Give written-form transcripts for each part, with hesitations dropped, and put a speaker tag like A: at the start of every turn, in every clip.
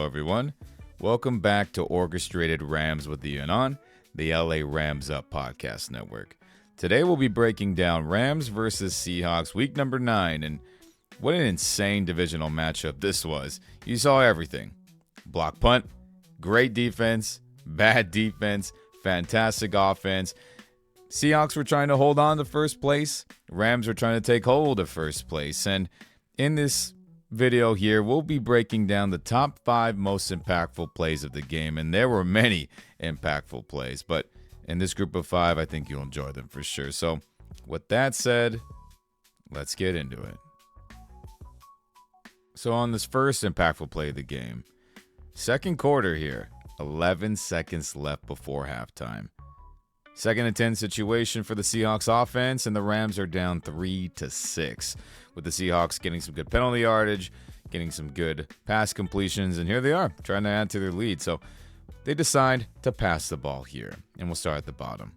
A: everyone. Welcome back to Orchestrated Rams with Ian on the LA Rams Up Podcast Network. Today we'll be breaking down Rams versus Seahawks week number 9, and what an insane divisional matchup this was. You saw everything. Block punt, great defense, bad defense, fantastic offense. Seahawks were trying to hold on to first place. Rams were trying to take hold of first place. And in this video here, we'll be breaking down the top 5 most impactful plays of the game. And there were many impactful plays. But in this group of 5, I think you'll enjoy them for sure. So with that said, let's get into it. So on this first impactful play of the game, second quarter here, 11 seconds left before halftime. 2nd and 10 situation for the Seahawks offense, and the Rams are down 3-6, with the Seahawks getting some good penalty yardage, getting some good pass completions, and here they are, trying to add to their lead. So they decide to pass the ball here, and we'll start at the bottom.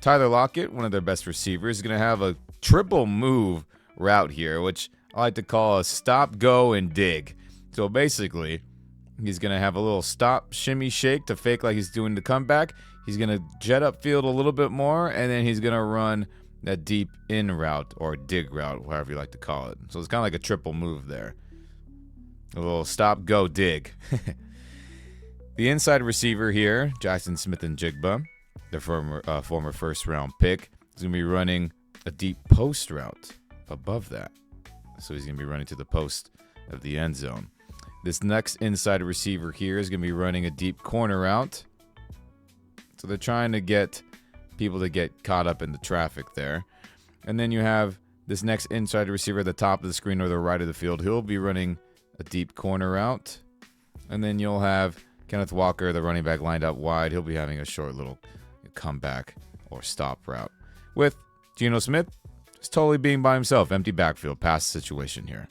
A: Tyler Lockett, one of their best receivers, is going to have a triple move route here, which I like to call a stop, go, and dig. So basically, he's going to have a little stop, shimmy, shake to fake like he's doing the comeback. He's going to jet upfield a little bit more, and then he's going to run that deep in route or dig route, however you like to call it. So it's kind of like a triple move there. A little stop, go, dig. The inside receiver here, Jackson Smith-Njigba, the former first-round pick, is going to be running a deep post route above that. So he's going to be running to the post of the end zone. This next inside receiver here is going to be running a deep corner route. So they're trying to get people to get caught up in the traffic there. And then you have this next inside receiver at the top of the screen or the right of the field. He'll be running a deep corner route. And then you'll have Kenneth Walker, the running back, lined up wide. He'll be having a short little comeback or stop route. With Geno Smith just totally being by himself. Empty backfield, pass situation here.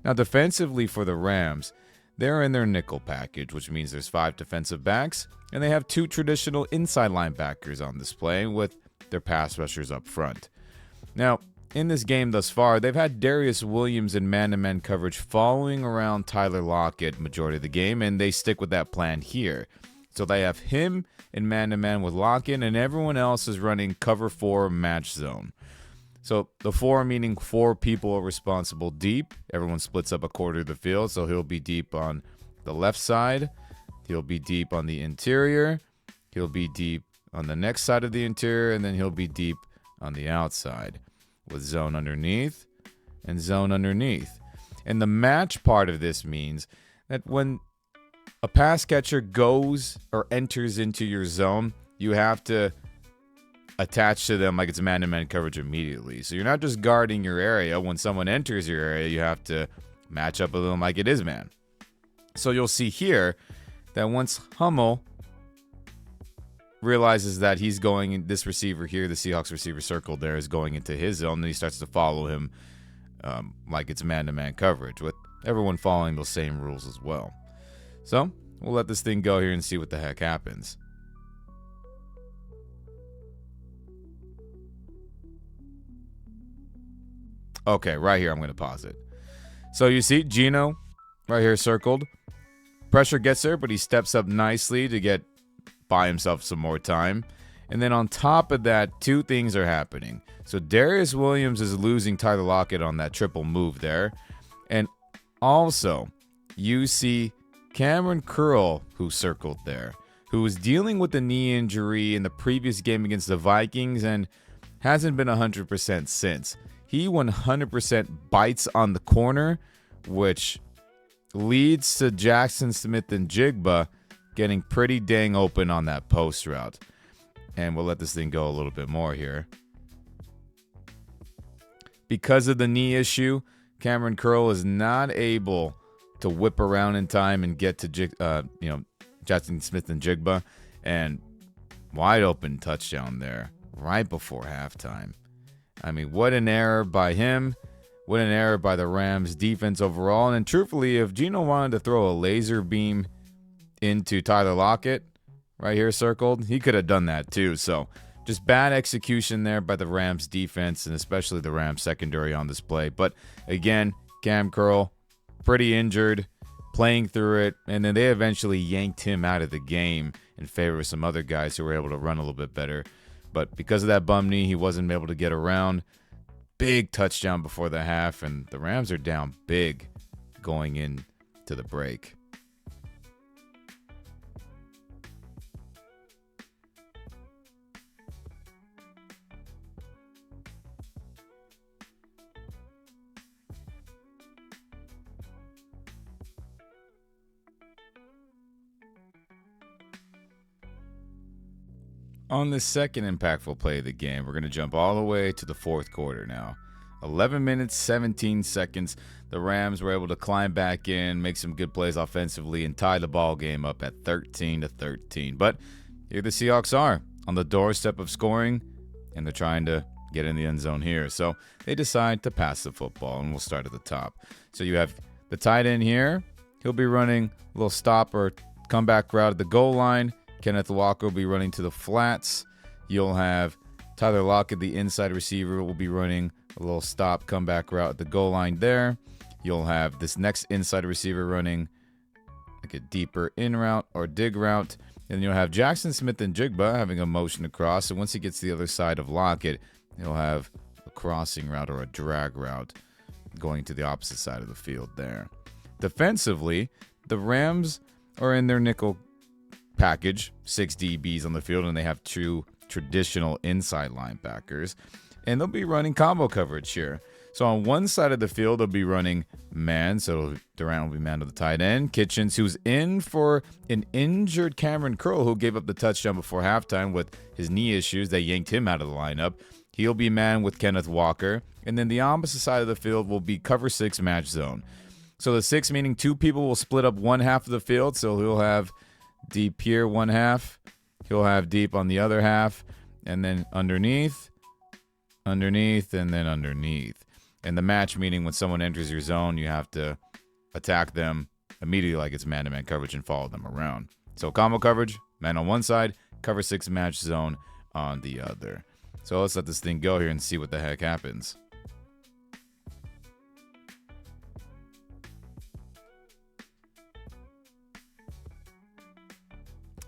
A: Now defensively for the Rams, they're in their nickel package, which means there's 5 defensive backs, and they have 2 traditional inside linebackers on display with their pass rushers up front. Now, in this game thus far, they've had Darius Williams in man-to-man coverage following around Tyler Lockett majority of the game, and they stick with that plan here. So they have him in man-to-man with Lockett, and everyone else is running cover 4 match zone. So the 4 meaning 4 people are responsible deep. Everyone splits up a quarter of the field, so he'll be deep on the left side. He'll be deep on the interior. He'll be deep on the next side of the interior, and then he'll be deep on the outside with zone underneath and zone underneath. And the match part of this means that when a pass catcher goes or enters into your zone, you have to attach to them like it's man-to-man coverage immediately. So you're not just guarding your area. When someone enters your area, you have to match up with them like it is man. So you'll see here that once Hummel realizes that he's going in, this receiver here, the Seahawks receiver circled there, is going into his zone, and he starts to follow him like it's man-to-man coverage, with everyone following those same rules as well. So we'll let this thing go here and see what the heck happens. Okay, right here, I'm going to pause it. So you see Geno right here circled. Pressure gets there, but he steps up nicely to get by himself some more time. And then on top of that, 2 things are happening. So Darius Williams is losing Tyler Lockett on that triple move there. And also, you see Cameron Curl, who circled there, who was dealing with a knee injury in the previous game against the Vikings and hasn't been 100% since. He 100% bites on the corner, which leads to Jackson Smith-Njigba getting pretty dang open on that post route. And we'll let this thing go a little bit more here. Because of the knee issue, Cameron Curl is not able to whip around in time and get to Jackson Smith-Njigba. And wide open touchdown there right before halftime. I mean, what an error by him. What an error by the Rams defense overall. And truthfully, if Geno wanted to throw a laser beam into Tyler Lockett, right here circled, he could have done that too. So just bad execution there by the Rams defense, and especially the Rams secondary on display. But again, Cam Curl, pretty injured, playing through it, and then they eventually yanked him out of the game in favor of some other guys who were able to run a little bit better. But because of that bum knee, he wasn't able to get around. Big touchdown before the half, and the Rams are down big going into the break. On the second impactful play of the game, we're going to jump all the way to the fourth quarter now. 11 minutes, 17 seconds. The Rams were able to climb back in, make some good plays offensively, and tie the ball game up at 13-13. But here the Seahawks are on the doorstep of scoring, and they're trying to get in the end zone here. So they decide to pass the football, and we'll start at the top. So you have the tight end here. He'll be running a little stop or comeback route at the goal line. Kenneth Walker will be running to the flats. You'll have Tyler Lockett, the inside receiver, will be running a little stop comeback route at the goal line there. You'll have this next inside receiver running like a deeper in route or dig route. And you'll have Jackson Smith-Njigba having a motion across. And once he gets to the other side of Lockett, he'll have a crossing route or a drag route going to the opposite side of the field there. Defensively, the Rams are in their nickel package, 6 DBs on the field, and they have 2 traditional inside linebackers, and they'll be running combo coverage here. So on one side of the field, they'll be running man, so Durant will be man to the tight end. Kitchens, who's in for an injured Cameron Curl, who gave up the touchdown before halftime with his knee issues. They yanked him out of the lineup. He'll be man with Kenneth Walker, and then the opposite side of the field will be cover 6 match zone. So the 6 meaning 2 people will split up one half of the field, so he'll have deep here one half, he'll have deep on the other half, and then underneath, and then underneath. And the match meaning when someone enters your zone, you have to attack them immediately like it's man-to-man coverage and follow them around. So combo coverage, man on one side, cover 6 match zone on the other. So let's let this thing go here and see what the heck happens.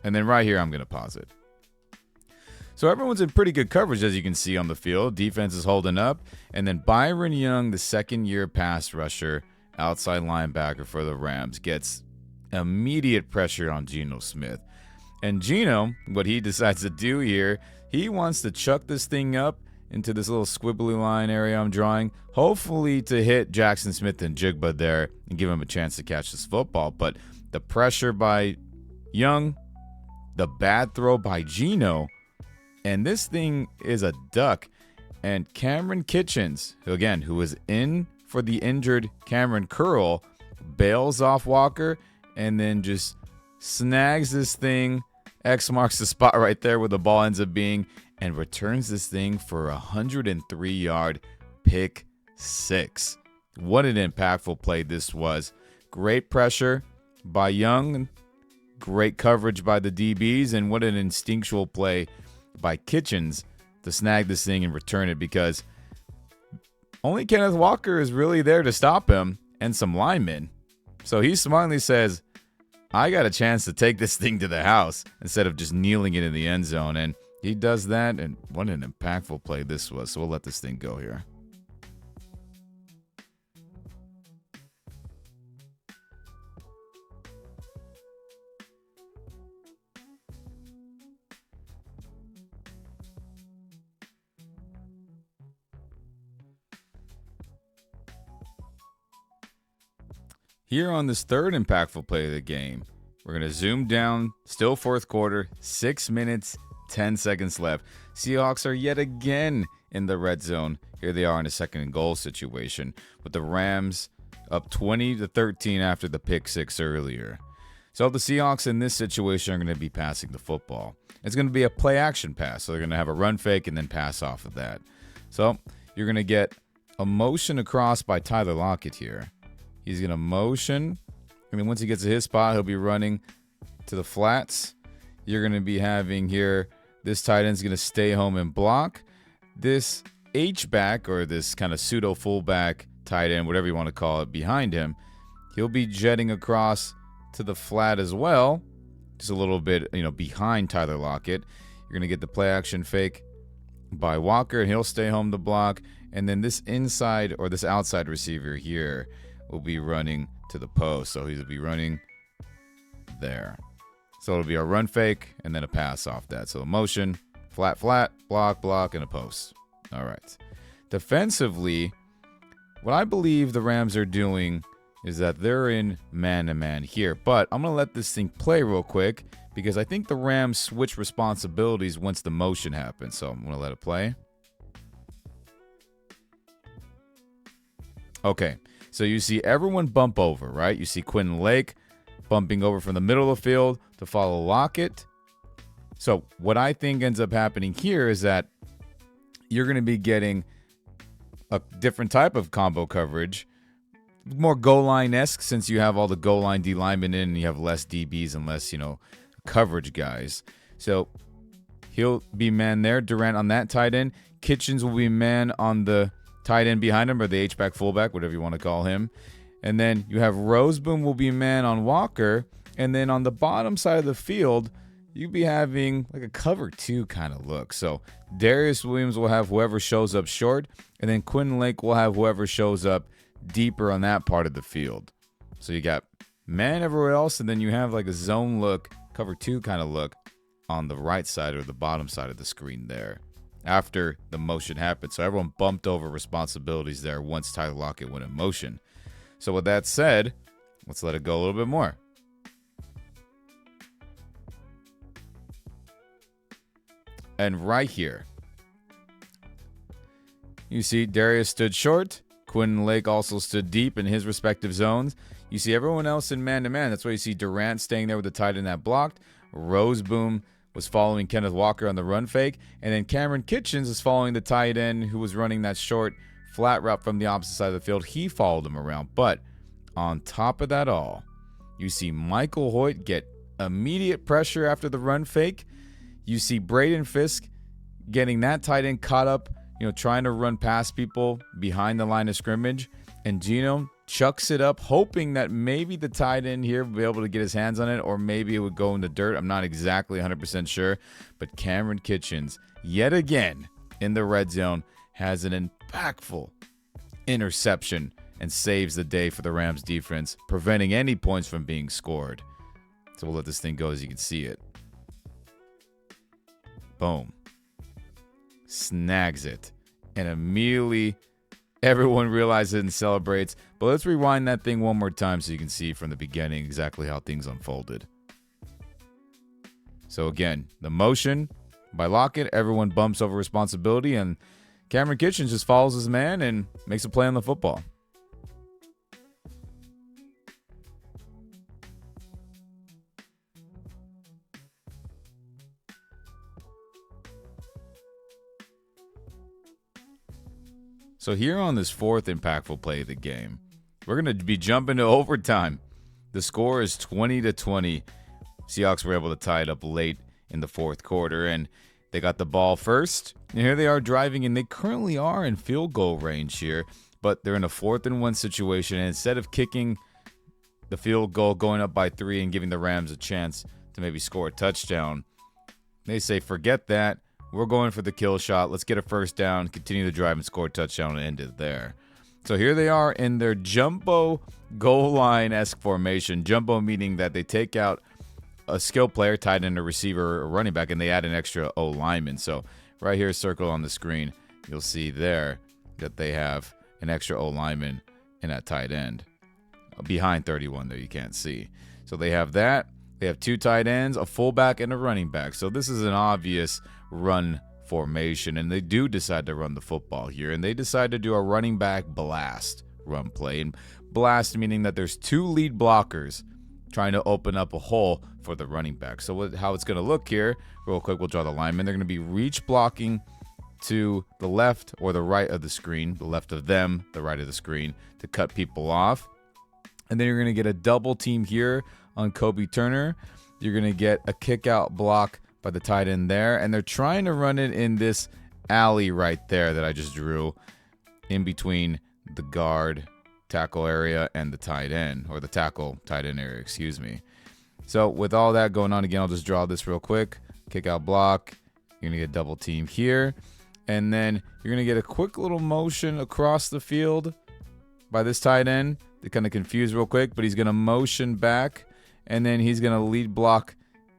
A: And then right here, I'm going to pause it. So everyone's in pretty good coverage, as you can see on the field. Defense is holding up. And then Byron Young, the second-year pass rusher, outside linebacker for the Rams, gets immediate pressure on Geno Smith. And Geno, what he decides to do here, he wants to chuck this thing up into this little squibbly line area I'm drawing, hopefully to hit Jackson Smith-Njigba there and give him a chance to catch this football. But the pressure by Young, the bad throw by Geno, and this thing is a duck. And Cameron Kitchens, who was in for the injured Cameron Curl, bails off Walker and then just snags this thing. X marks the spot right there where the ball ends up being and returns this thing for a 103-yard pick 6. What an impactful play this was. Great pressure by Young. Great coverage by the DBs, and what an instinctual play by Kitchens to snag this thing and return it, because only Kenneth Walker is really there to stop him and some linemen. So he smartly says, I got a chance to take this thing to the house instead of just kneeling it in the end zone, and he does that, and what an impactful play this was. So we'll let this thing go here. Here on this third impactful play of the game, we're going to zoom down, still fourth quarter, 6 minutes, 10 seconds left. Seahawks are yet again in the red zone. Here they are in a second and goal situation with the Rams up 20-13 after the pick 6 earlier. So the Seahawks in this situation are going to be passing the football. It's going to be a play action pass. So they're going to have a run fake and then pass off of that. So you're going to get a motion across by Tyler Lockett here. He's going to motion, and then once he gets to his spot, he'll be running to the flats. You're going to be having here, this tight end's going to stay home and block. This H-back, or this kind of pseudo fullback tight end, whatever you want to call it, behind him, He'll be jetting across to the flat as well. Just a little bit, behind Tyler Lockett. You're going to get the play action fake by Walker, and he'll stay home to block. And then this inside or this outside receiver here will be running to the post. So he'll be running there. So it'll be a run fake and then a pass off that. So a motion, flat, block, and a post. All right. Defensively, what I believe the Rams are doing is that they're in man-to-man here. But I'm going to let this thing play real quick because I think the Rams switch responsibilities once the motion happens. So I'm going to let it play. Okay, so you see everyone bump over, right? You see Quentin Lake bumping over from the middle of the field to follow Lockett. So what I think ends up happening here is that you're going to be getting a different type of combo coverage, more goal line-esque since you have all the goal line D linemen in and you have less DBs and less, coverage guys. So he'll be man there. Durant on that tight end. Kitchens will be man on the tight end behind him, or the H-back, fullback, whatever you want to call him. And then you have Roseboom will be man on Walker. And then on the bottom side of the field, you'll be having like a cover 2 kind of look. So Darius Williams will have whoever shows up short, and then Quentin Lake will have whoever shows up deeper on that part of the field. So you got man everywhere else, and then you have like a zone look, cover 2 kind of look on the right side or the bottom side of the screen there after the motion happened. So everyone bumped over responsibilities there once Tyler Lockett went in motion. So with that said, let's let it go a little bit more. And right here, you see Darius stood short. Quentin Lake also stood deep in his respective zones. You see everyone else in man-to-man. That's why you see Durant staying there with the tight end that blocked. Roseboom was following Kenneth Walker on the run fake. And then Cameron Kitchens is following the tight end who was running that short flat route from the opposite side of the field. He followed him around. But on top of that all, you see Michael Hoyt get immediate pressure after the run fake. You see Braden Fisk getting that tight end caught up, trying to run past people behind the line of scrimmage. And Gino chucks it up, hoping that maybe the tight end here will be able to get his hands on it, or maybe it would go in the dirt. I'm not exactly 100% sure. But Cameron Kitchens, yet again in the red zone, has an impactful interception and saves the day for the Rams defense, preventing any points from being scored. So we'll let this thing go as you can see it. Boom. Snags it. And immediately everyone realizes it and celebrates. But let's rewind that thing one more time so you can see from the beginning exactly how things unfolded. So again, the motion by Lockett, everyone bumps over responsibility, and Cameron Kitchens just follows his man and makes a play on the football. So here on this fourth impactful play of the game, we're going to be jumping to overtime. The score is 20-20. Seahawks were able to tie it up late in the fourth quarter, and they got the ball first. And here they are driving, and they currently are in field goal range here, but they're in a 4th-and-1 situation. And instead of kicking the field goal, going up by 3 and giving the Rams a chance to maybe score a touchdown, they say, forget that. We're going for the kill shot. Let's get a first down, continue to drive, and score a touchdown and end it there. So here they are in their jumbo goal line-esque formation. Jumbo meaning that they take out a skill player, tight end, a receiver, or running back, and they add an extra O lineman. So right here, circle on the screen, you'll see there that they have an extra O lineman in that tight end. Behind 31 there, you can't see. So they have that. They have 2 tight ends, a fullback, and a running back. So this is an obvious run formation, and they do decide to run the football here, and they decide to do a running back blast run play. And blast meaning that there's 2 lead blockers trying to open up a hole for the running back. So how it's going to look here, real quick, we'll draw the linemen. They're going to be reach blocking to the left or the right of the screen, the left of them, the right of the screen, to cut people off. And then you're going to get a double team here on Kobe Turner. You're going to get a kick out block by the tight end there, and they're trying to run it in this alley right there that I just drew in between the guard tackle area and the tight end, or the tackle tight end area, excuse me. So with all that going on, again, I'll just draw this real quick. Kick out block. You're going to get double team here. And then you're going to get a quick little motion across the field by this tight end. They kind of confuse real quick, but he's going to motion back. And then he's going to lead block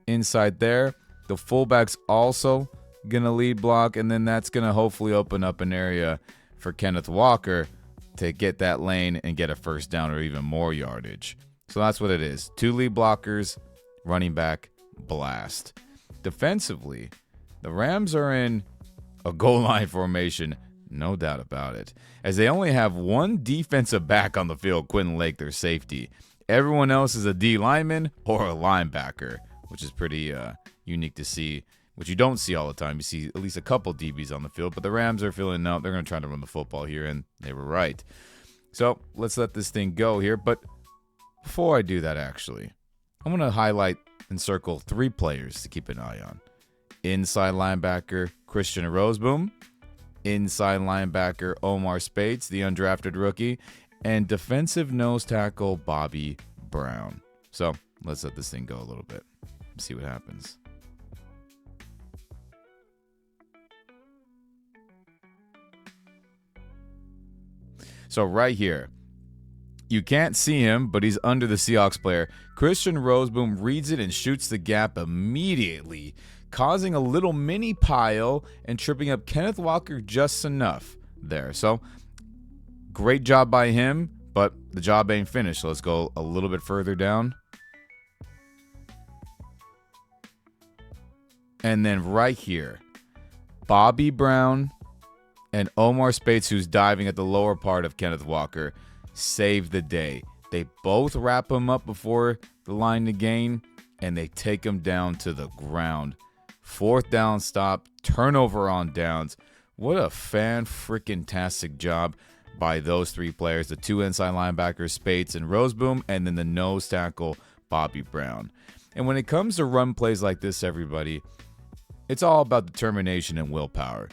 A: inside there. The fullback's also going to lead block. And then that's going to hopefully open up an area for Kenneth Walker to get that lane and get a first down or even more yardage. So that's what it is. 2 lead blockers, running back, blast. Defensively, the Rams are in a goal line formation, no doubt about it, as they only have 1 defensive back on the field, Quentin Lake, their safety. Everyone else is a D lineman or a linebacker, which is pretty unique to see, which you don't see all the time. You see at least a couple DBs on the field, but the Rams are feeling out. They're going to try to run the football here, and they were right. So let's let this thing go here. But before I do that, actually, I'm going to highlight and circle 3 players to keep an eye on. Inside linebacker Christian Roseboom, inside linebacker Omar Speights, the undrafted rookie, and defensive nose tackle Bobby Brown. So let's let this thing go a little bit. See what happens. So right here, you can't see him, but he's under the Seahawks player. Christian Roseboom reads it and shoots the gap immediately, causing a little mini pile and tripping up Kenneth Walker just enough there. So great job by him, but the job ain't finished. So let's go a little bit further down. And then right here, Bobby Brown and Omar Speights, who's diving at the lower part of Kenneth Walker, save the day. They both wrap him up before the line to gain, and they take him down to the ground. 4th down stop, turnover on downs. What a fan-freaking-tastic job by those 3 players. The 2 inside linebackers, Speights and Roseboom, and then the nose tackle, Bobby Brown. And when it comes to run plays like this, everybody, it's all about determination and willpower.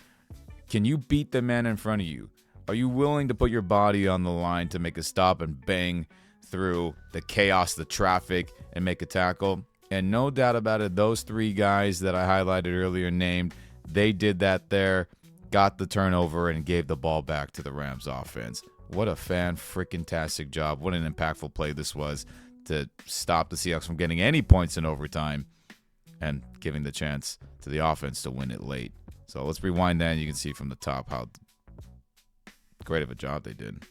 A: Can you beat the man in front of you? Are you willing to put your body on the line to make a stop and bang through the chaos, the traffic, and make a tackle? And no doubt about it, those 3 guys that I highlighted earlier named, they did that there, got the turnover, and gave the ball back to the Rams offense. What a fan-freaking-tastic job. What an impactful play this was to stop the Seahawks from getting any points in overtime and giving the chance to the offense to win it late. So let's rewind that, and you can see from the top how great of a job they did.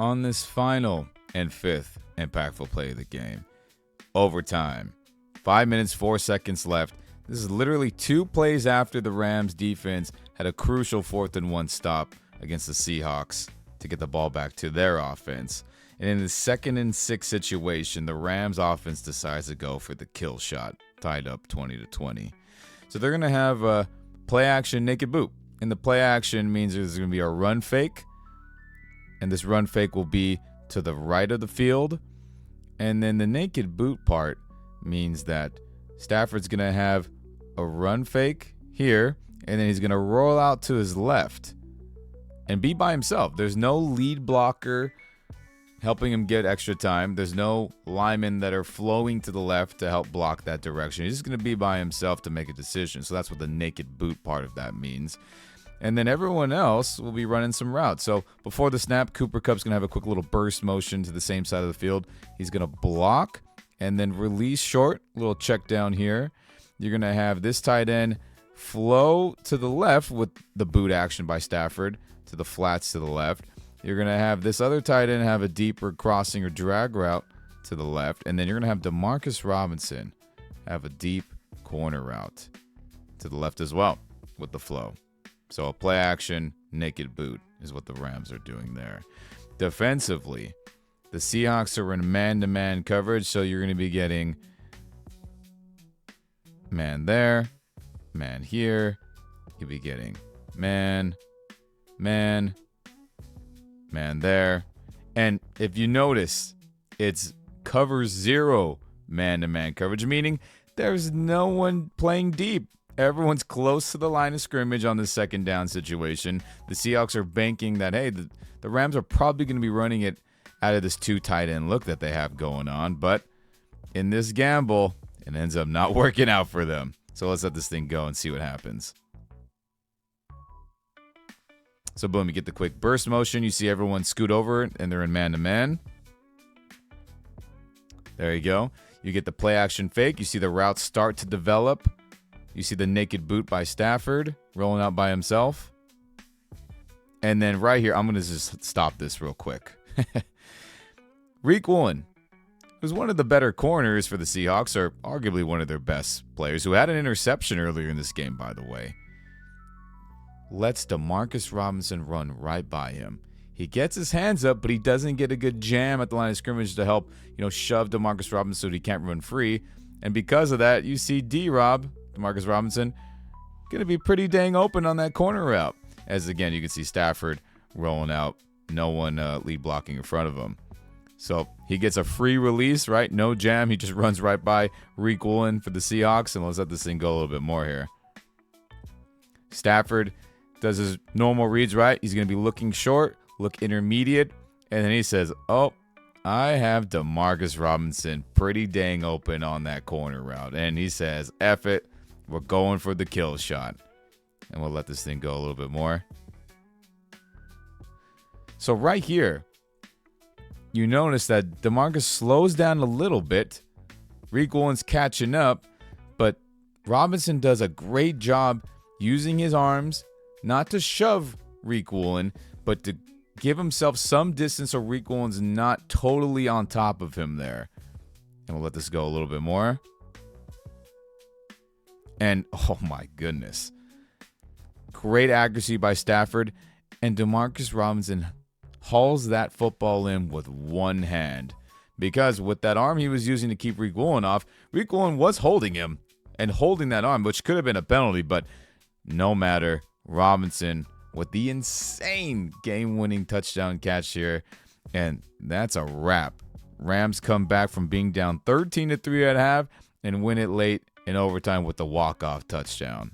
A: On this final and 5th impactful play of the game, overtime, 5 minutes, 4 seconds left. This is literally 2 plays after the Rams defense had a crucial 4th and 1 stop against the Seahawks to get the ball back to their offense. And in the 2nd and 6 situation, the Rams offense decides to go for the kill shot, tied up 20-20. So they're going to have a play action naked boot. And the play action means there's going to be a run fake. And this run fake will be to the right of the field. And then the naked boot part means that Stafford's going to have a run fake here, and then he's going to roll out to his left and be by himself. There's no lead blocker helping him get extra time. There's no linemen that are flowing to the left to help block that direction. He's just going to be by himself to make a decision. So that's what the naked boot part of that means. And then everyone else will be running some routes. So before the snap, Cooper Kupp's going to have a quick little burst motion to the same side of the field. He's going to block and then release short, little check down here. You're going to have this tight end flow to the left with the boot action by Stafford to the flats to the left. You're going to have this other tight end have a deeper crossing or drag route to the left. And then you're going to have Demarcus Robinson have a deep corner route to the left as well with the flow. So a play action naked boot is what the Rams are doing there. Defensively, the Seahawks are in man-to-man coverage, so you're going to be getting man there, man here. You'll be getting man, man, man there. And if you notice, it's cover 0 man-to-man coverage, meaning there's no one playing deep. Everyone's close to the line of scrimmage on the second down situation. The Seahawks are banking that, hey, the Rams are probably going to be running it out of this 2 tight end look that they have going on. But in this gamble, it ends up not working out for them. So let's let this thing go and see what happens. So boom, you get the quick burst motion. You see everyone scoot over and they're in man-to-man. There you go. You get the play action fake. You see the routes start to develop. You see the naked boot by Stafford rolling out by himself. And then right here, I'm going to just stop this real quick. Riq Woolen was one of the better corners for the Seahawks, or arguably one of their best players, who had an interception earlier in this game, by the way. Lets Demarcus Robinson run right by him. He gets his hands up, but he doesn't get a good jam at the line of scrimmage to help, shove Demarcus Robinson so he can't run free. And because of that, you see D-Rob, Demarcus Robinson, going to be pretty dang open on that corner route. As again, you can see Stafford rolling out, no one lead blocking in front of him. So he gets a free release, right? No jam. He just runs right by Riq Woolen for the Seahawks. And let's let this thing go a little bit more here. Stafford does his normal reads, right? He's going to be looking short, look intermediate. And then he says, oh, I have Demarcus Robinson pretty dang open on that corner route. And he says, F it. We're going for the kill shot. And we'll let this thing go a little bit more. So right here, you notice that Demarcus slows down a little bit. Riq Woolen's catching up, but Robinson does a great job using his arms, not to shove Riq Woolen, but to give himself some distance so Riq Woolen's not totally on top of him there. And we'll let this go a little bit more. And, oh my goodness. Great accuracy by Stafford. And Demarcus Robinson hauls that football in with one hand. Because with that arm he was using to keep Riq Woolen off, Riq Woolen was holding him and holding that arm, which could have been a penalty, but no matter. Robinson with the insane game-winning touchdown catch here. And that's a wrap. Rams come back from being down 13-3 at half and win it late in overtime with the walk-off touchdown.